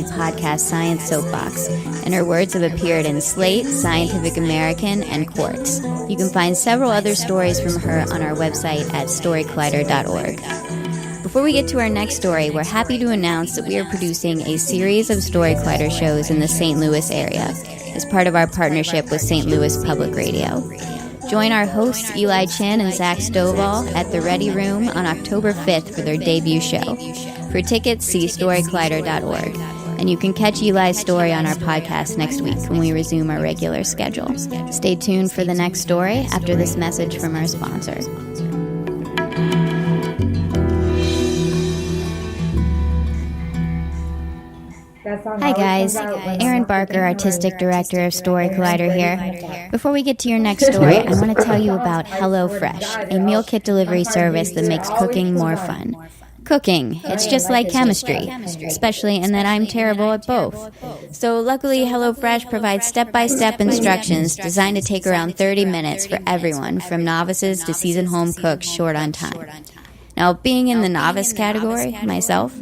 podcast Science Soapbox, and her words have appeared in Slate, Scientific American, and Quartz. You can find several other stories from her on our website at storycollider.org. Before we get to our next story, we're happy to announce that we are producing a series of Story Collider shows in the St. Louis area as part of our partnership with St. Louis Public Radio. Join our hosts Eli Chin and Zach Stovall at the Ready Room on October 5th for their debut show. For tickets, see storycollider.org. And you can catch Eli's story on our podcast next week when we resume our regular schedule. Stay tuned for the next story after this message from our sponsor. Hi guys, Erin Barker, Artistic Director of Story Collider here. Before we get to your next story, I want to tell you about HelloFresh, a meal kit delivery service that makes cooking more fun. Cooking, it's just like chemistry, especially in that I'm terrible at both. So luckily, HelloFresh provides step-by-step instructions designed to take around 30 minutes for everyone, from novices to seasoned home cooks short on time. Now, being in the novice category myself,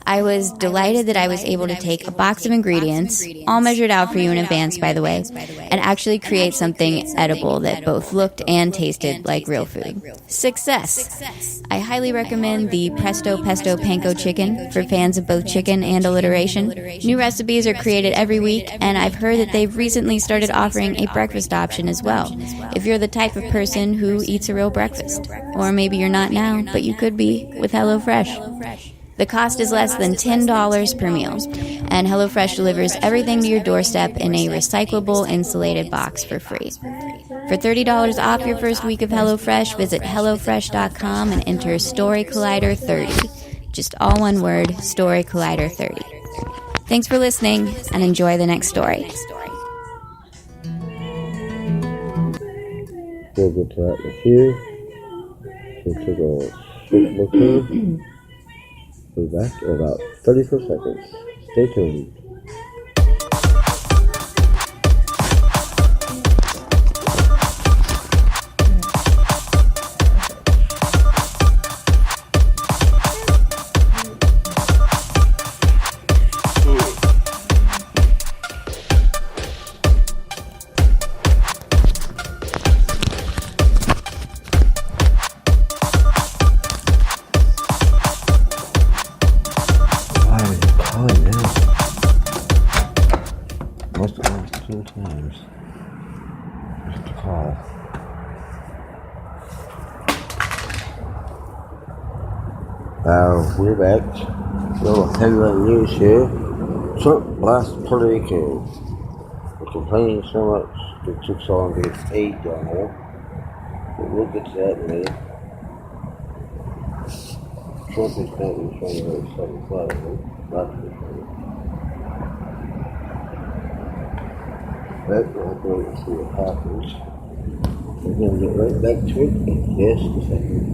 I was delighted that I was able to take a box of ingredients, all measured out for you in advance, by the way, and actually create something edible that both looked and tasted like real food. Success! I highly recommend the Presto Pesto Panko Chicken for fans of both chicken and alliteration. New recipes are created every week, and I've heard that they've recently started offering a breakfast option as well, if you're the type of person who eats a real breakfast. Or maybe you're not now, but you could be with HelloFresh. The cost is less than $10 per meal, and HelloFresh delivers everything to your doorstep in a recyclable, insulated box for free. For $30 off your first week of HelloFresh, visit HelloFresh.com and enter StoryCollider30. Just all one word, StoryCollider30. Thanks for listening, and enjoy the next story. We'll get to that in a few. So take a quick look here. We'll be back in about 34 seconds. Stay tuned. We're back. Little headline news here. Trump blasts Puerto Rican. They're complaining so much it took so long to get aid down there. But we'll get to that in a minute. Trump is currently trying to raise $7,000. But we'll go and see what happens. We're going to get right back to it in just a second.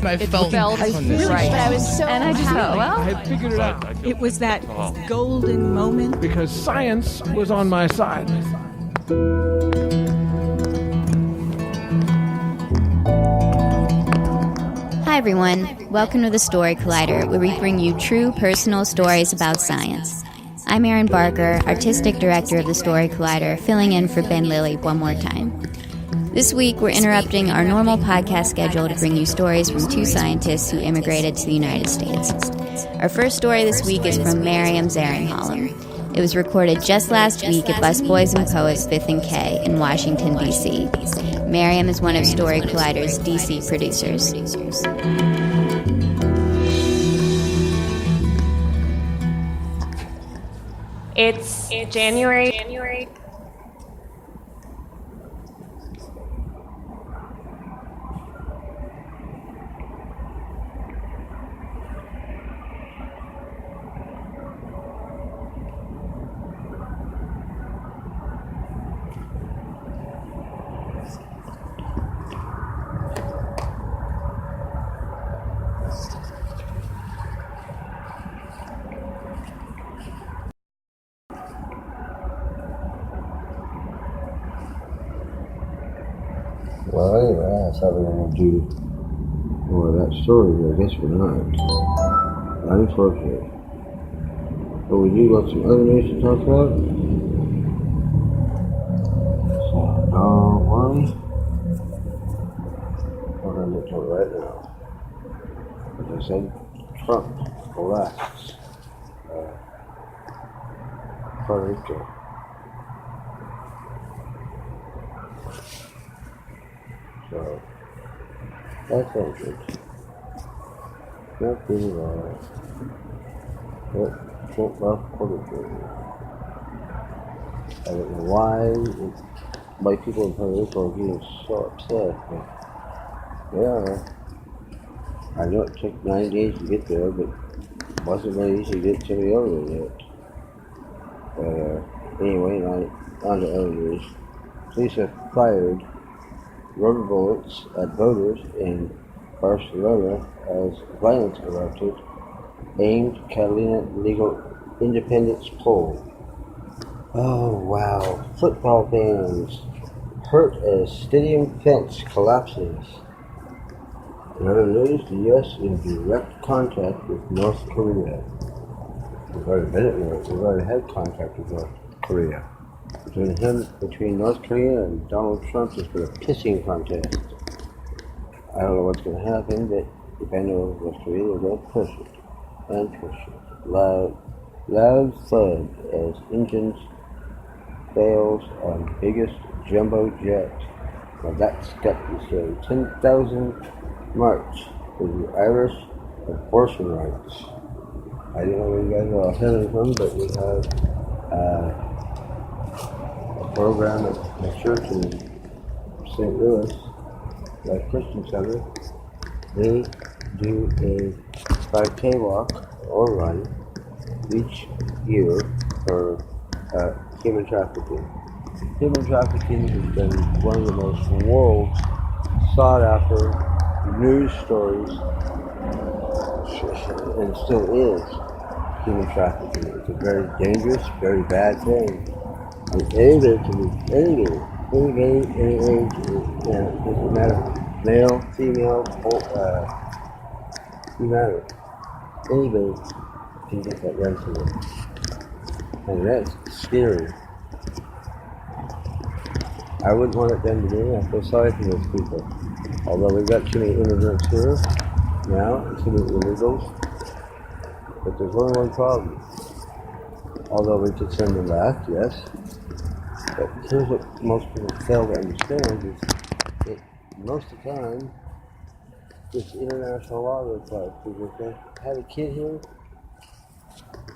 I felt right. I was so and I just thought, well, I had figured it out. it was that golden moment. Because science was on my side. Hi everyone, welcome to the Story Collider, where we bring you true personal stories about science. I'm Erin Barker, Artistic Director of the Story Collider, filling in for Ben Lilly one more time. This week, we're interrupting our normal podcast schedule to bring you stories from two scientists who immigrated to the United States. Our first story this week is from Miriam Zaringhalem. It was recorded just last week at Busboys and Poets 5th and K in Washington, D.C. Miriam is one of Story Collider's D.C. producers. It's January Well, anyway, I thought we were going to do more of that story, but I guess we're not. Unfortunately. But we do got some other news to talk about. So, don't worry. We're going to get to it right now. Like I said, Trump arrests Puerto Rico. So, that's all good. Not pretty well. But Trump left Puerto Rico. I don't know why people in Puerto Rico are getting so upset, but they are. I know it took 9 days to get there, but it wasn't very easy to get somebody over there yet. But anyway, on to other news. Police have fired rubber bullets at voters in Barcelona as violence erupted, aimed Catalina legal independence poll. Oh wow! Football fans hurt as stadium fence collapses. In other news, the U.S. is in direct contact with North Korea. We've already had contact with North Korea. Between North Korea and Donald Trump, there's been a pissing contest. I don't know what's going to happen, but if I know North Korea, they're going to push it and push it. Loud thud as engines fails on biggest jumbo jet. Now that's got to say 10,000 march for the Irish abortion rights. I don't know where you guys are all heading from, but we have a program at the church in St. Louis, the Christian Center. They do a 5K walk or run each year for human trafficking. Human trafficking has been one of the most world sought after news stories, and still is. Human trafficking. It's a very dangerous, very bad thing. And anybody can be any age, it doesn't matter, male, female, doesn't matter. Anybody can get that done to them. And that's scary. I wouldn't want it done to me. I feel sorry for those people. Although we've got too many immigrants here now, and too many illegals. But there's only one problem. Although we could send them back, yes. But here's what most people fail to understand is that most of the time, it's international law that applies. Because if they have a kid here,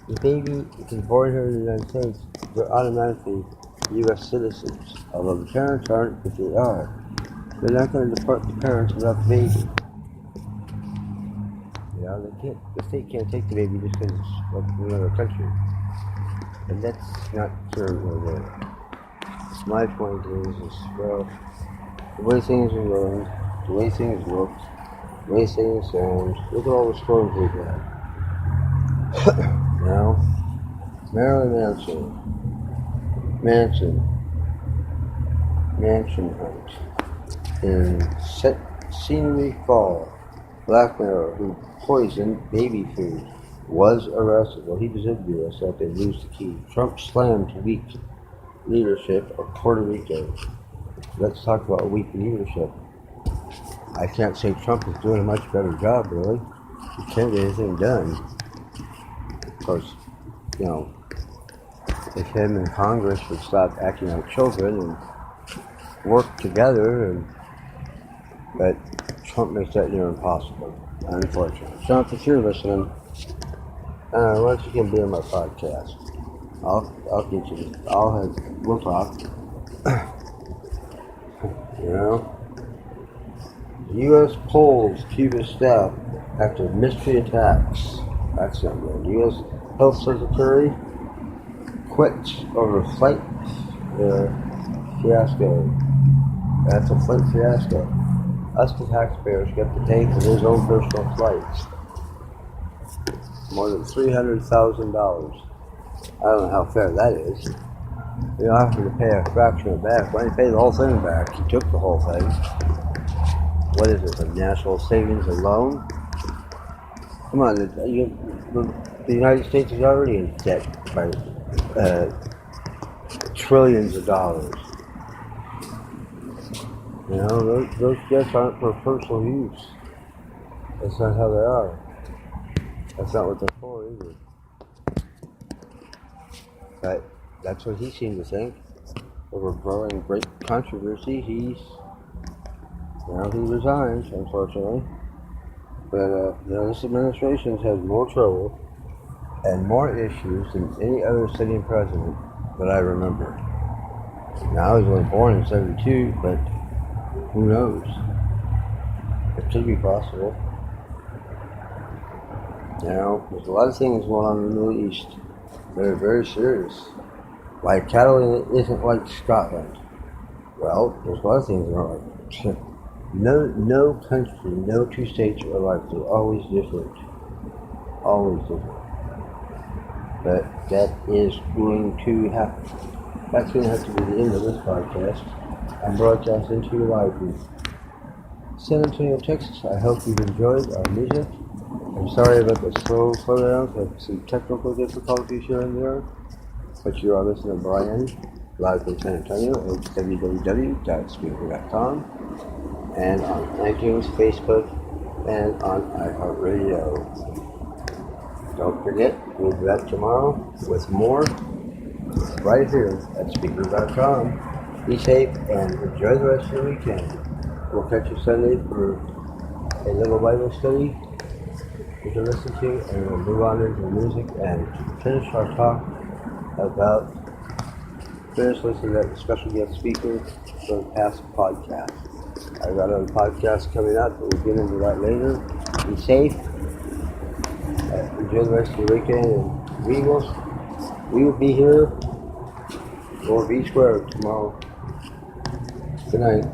the baby is born here in the United States, they're automatically U.S. citizens. Although the parents aren't, but they are. They're not going to deport the parents without the baby. You know, the state can't take the baby just because it's from another country. And that's not true. My point is, well, the way things are going, the way things look, the way things sound, look at all the storms we've had. Now, Marilyn Mansion hunt in Scenery Fall, Black Mirror, who poisoned baby food, was arrested. Well, he deserved to be arrested after they lose the key. Trump slammed weak leadership of Puerto Rico. Let's talk about weak leadership. I can't say Trump is doing a much better job, really. He can't get anything done. Of course, you know, if him and Congress would stop acting like children and work together, but Trump makes that near impossible, unfortunately. Trump, if you're listening, why don't you come be on my podcast? I'll get you. We'll talk. You know, U.S. polls Cuba staff after mystery attacks. That's not good. U.S. Health Secretary quits over flight fiasco. That's a flight fiasco. Us, the taxpayers, get to pay for his own personal flights. More than $300,000. I don't know how fair that is. He offered to pay a fraction of it back. Why didn't he pay the whole thing back? He took the whole thing. What is it, the National Savings and Loan? Come on, the United States is already in debt by trillions of dollars. You know, those debts aren't for personal use. That's not how they are. That's not what they're for either. But that's what he seemed to think. Over growing great controversy, he resigns, unfortunately. But this administration has more trouble and more issues than any other sitting president that I remember. Now, he was only born in 72, but who knows? It could be possible. You know, there's a lot of things going on in the Middle East that are very serious. Like Catalina isn't like Scotland. Well, there's a lot of things that are like no country, no two states are alike. They're always different. Always different. But that is going to happen. That's going to have to be the end of this podcast. I'm broadcasting to you live from San Antonio, Texas. I hope you've enjoyed our music. I'm sorry about the slow slowdowns. I have some technical difficulties here and there. But you are listening to Brian, live from San Antonio at www.speaker.com and on iTunes, Facebook, and on iHeartRadio. Don't forget, we'll be back tomorrow with more right here at Speaker.com. Be safe and enjoy the rest of your weekend. We'll catch you Sunday for a little Bible study you can listen to, and we'll move on into the music and finish our talk about listening to that special guest speaker from past podcasts. I've got other podcasts coming up, but we'll get into that later. Be safe. Enjoy the rest of your weekend, and we will be here for B Squared tomorrow. Good night.